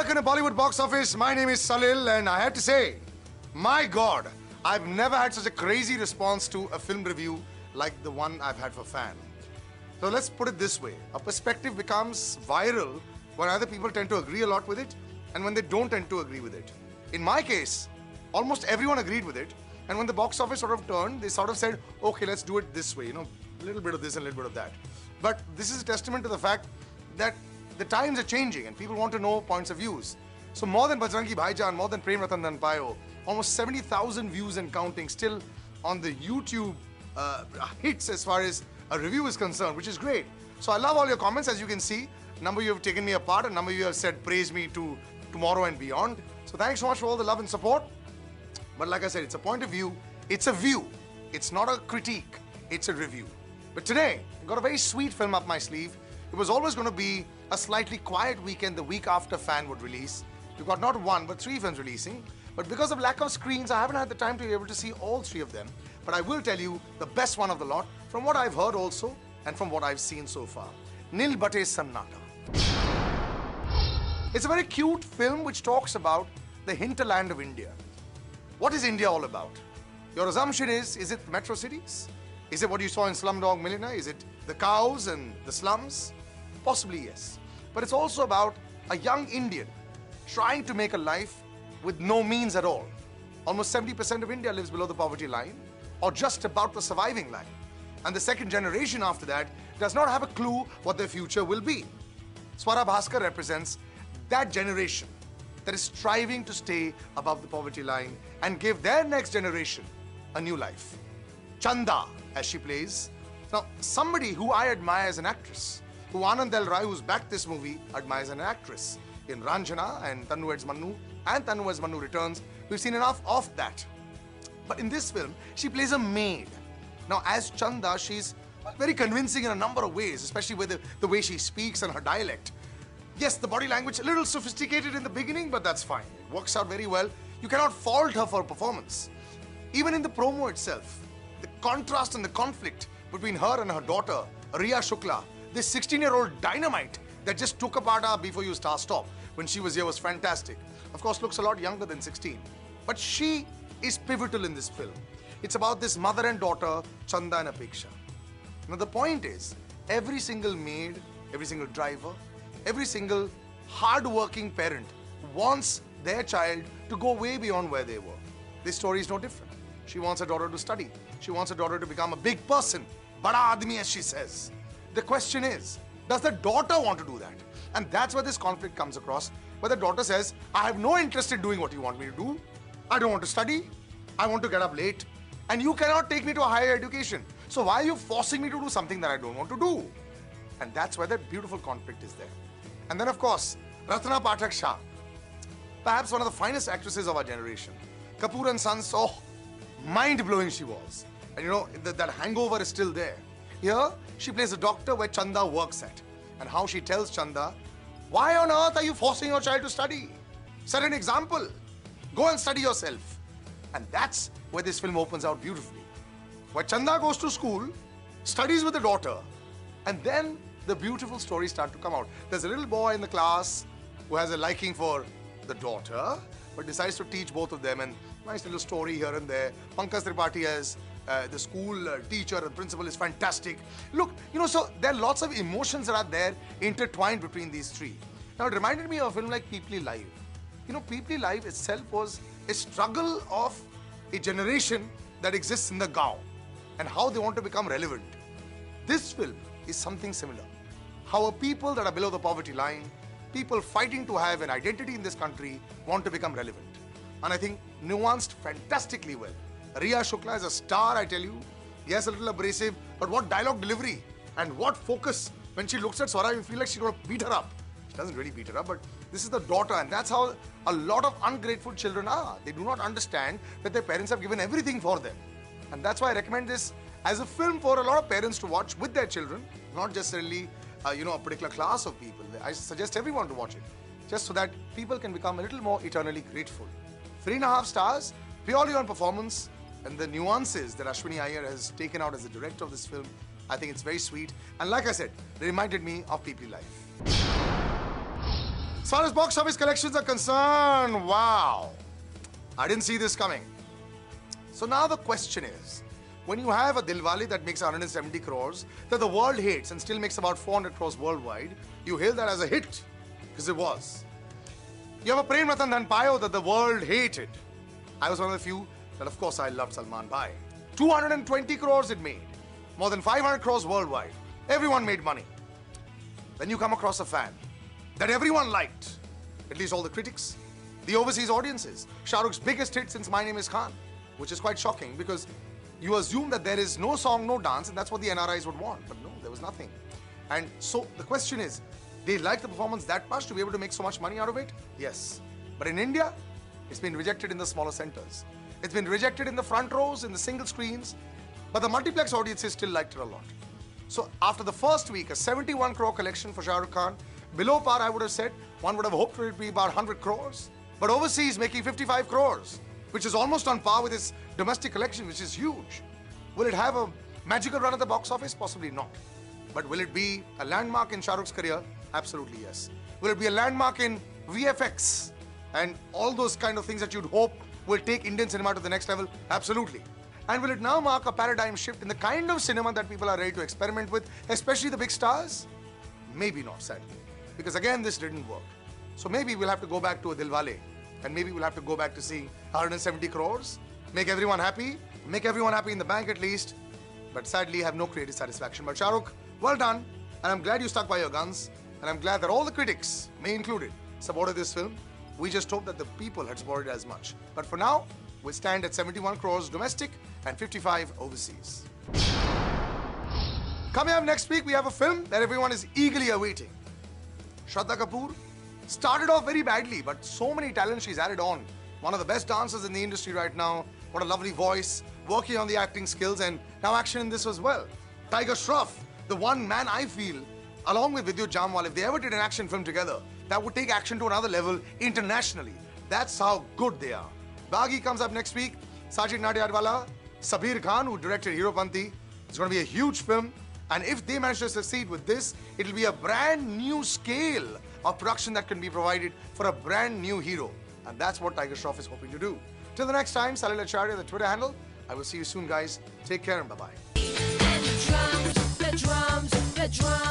Welcome to Bollywood Box Office. My name is Salil, and I have to say, my God, I've never had such a crazy response to a film review like the one I've had for Fan. So let's put it this way. A perspective becomes viral when other people tend to agree a lot with it and when they don't tend to agree with it. In my case, almost everyone agreed with it, and when the box office sort of turned, they sort of said, okay, let's do it this way, you know, a little bit of this and a little bit of that. But this is a testament to the fact that the times are changing and people want to know points of views. So more than Bajrangi Bhaijaan, more than Prem Ratan Dhan Payo, almost 70,000 views and counting still on the YouTube hits as far as a review is concerned, which is great. So I love all your comments. As you can see, a number of you have taken me apart, a number of you have said praise me to tomorrow and beyond. So thanks so much for all the love and support. But like I said, it's a point of view, it's a view. It's not a critique, it's a review. But today, I've got a very sweet film up my sleeve. It was always going to be a slightly quiet weekend the week after Fan would release. We've got not one, but 3 films releasing. But because of lack of screens, I haven't had the time to be able to see all 3 of them. But I will tell you the best one of the lot, from what I've heard also, and from what I've seen so far. Nil Battey Sanata. It's a very cute film which talks about the hinterland of India. What is India all about? Your assumption is it metro cities? Is it what you saw in Slumdog Millionaire? Is it the cows and the slums? Possibly yes. But it's also about a young Indian trying to make a life with no means at all. Almost 70% of India lives below the poverty line or just about the surviving line. And the second generation after that does not have a clue what their future will be. Swara Bhaskar represents that generation that is striving to stay above the poverty line and give their next generation a new life. Chanda, as she plays. Now, somebody who I admire as an actress, who Anand Del Rai, who's backed this movie, admires as an actress. In Ranjana and Tannu Weds Mannu and Tannu Weds Mannu Returns, we've seen enough of that. But in this film, she plays a maid. Now, as Chanda, she's very convincing in a number of ways, especially with the way she speaks and her dialect. Yes, the body language a little sophisticated in the beginning, but that's fine. It works out very well. You cannot fault her for performance. Even in the promo itself, the contrast and the conflict between her and her daughter, Riya Shukla, this 16-year-old dynamite that just took apart our Before You Star Stop when she was here was fantastic. Of course, looks a lot younger than 16. But she is pivotal in this film. It's about this mother and daughter, Chanda and Apeksha. Now the point is, every single maid, every single driver, every single hard-working parent wants their child to go way beyond where they were. This story is no different. She wants her daughter to study. She wants her daughter to become a big person. Bada admi, as she says. The question is, does the daughter want to do that? And that's where this conflict comes across, where the daughter says, I have no interest in doing what you want me to do. I don't want to study. I want to get up late. And you cannot take me to a higher education. So why are you forcing me to do something that I don't want to do? And that's where that beautiful conflict is there. And then, of course, Ratna Pathak Shah, perhaps one of the finest actresses of our generation. Kapoor and Sons, oh, mind-blowing she was. And you know, that hangover is still there. Here, she plays a doctor where Chanda works at. And how she tells Chanda, why on earth are you forcing your child to study? Set an example. Go and study yourself. And that's where this film opens out beautifully. Where Chanda goes to school, studies with the daughter, and then the beautiful stories start to come out. There's a little boy in the class who has a liking for the daughter, but decides to teach both of them, and nice little story here and there. Pankaj Tripathi as the school teacher and principal is fantastic. Look, you know, so there are lots of emotions that are there intertwined between these 3. Now, it reminded me of a film like Peeply Live. You know, Peeply Live itself was a struggle of a generation that exists in the Gaon and how they want to become relevant. This film is something similar. How a people that are below the poverty line, people fighting to have an identity in this country, want to become relevant. And I think nuanced fantastically well. Riya Shukla is a star, I tell you. Yes, a little abrasive, but what dialogue delivery and what focus. When she looks at Swara, you feel like she's going to beat her up. She doesn't really beat her up, but this is the daughter, and that's how a lot of ungrateful children are. They do not understand that their parents have given everything for them. And that's why I recommend this as a film for a lot of parents to watch with their children, not just really you know, a particular class of people. I suggest everyone to watch it, just so that people can become a little more eternally grateful. 3.5 stars, purely on performance and the nuances that Ashwini Iyer has taken out as the director of this film. I think it's very sweet. And like I said, it reminded me of Peeply Life. As far as box office collections are concerned, wow. I didn't see this coming. So now the question is, when you have a Dilwale that makes 170 crores, that the world hates and still makes about 400 crores worldwide, you hail that as a hit, because it was. You have a Prem Ratan Dhan Payo that the world hated. I was one of the few that, of course, I loved Salman Bhai. 220 crores it made. More than 500 crores worldwide. Everyone made money. Then you come across a fan that everyone liked, at least all the critics, the overseas audiences. Shah Rukh's biggest hit since My Name is Khan, which is quite shocking because you assume that there is no song, no dance, and that's what the NRIs would want. But no, there was nothing. And so the question is, they like the performance that much to be able to make so much money out of it? Yes. But in India, it's been rejected in the smaller centers. It's been rejected in the front rows, in the single screens. But the multiplex audiences still liked it a lot. So after the first week, a 71 crore collection for Shah Rukh Khan, below par, I would have said, one would have hoped for it to be about 100 crores. But overseas, making 55 crores, which is almost on par with its domestic collection, which is huge. Will it have a magical run at the box office? Possibly not. But will it be a landmark in Shah Rukh's career? Absolutely yes. Will it be a landmark in VFX and all those kind of things that you'd hope will take Indian cinema to the next level? Absolutely. And will it now mark a paradigm shift in the kind of cinema that people are ready to experiment with, especially the big stars? Maybe not, sadly. Because again, this didn't work. So maybe we'll have to go back to a Dilwale. And maybe we'll have to go back to seeing 170 crores, make everyone happy in the bank at least, but sadly have no creative satisfaction. But Shah Rukh, well done. And I'm glad you stuck by your guns. And I'm glad that all the critics, me included, supported this film. We just hope that the people had supported it as much. But for now, we'll stand at 71 crores domestic and 55 overseas. Coming up next week, we have a film that everyone is eagerly awaiting. Shraddha Kapoor started off very badly, but so many talents she's added on. One of the best dancers in the industry right now. What a lovely voice, working on the acting skills, and now action in this as well. Tiger Shroff, the one man I feel, along with Vidyut Jamwal, if they ever did an action film together, that would take action to another level internationally. That's how good they are. Baghi comes up next week. Sajid Nadiadwala, Sabir Khan, who directed Heropanti. It's going to be a huge film. And if they manage to succeed with this, it'll be a brand new scale of production that can be provided for a brand new hero. And that's what Tiger Shroff is hoping to do. Till the next time, Salil Acharya, the Twitter handle. I will see you soon, guys. Take care and bye-bye. The drums, the drums, the drums.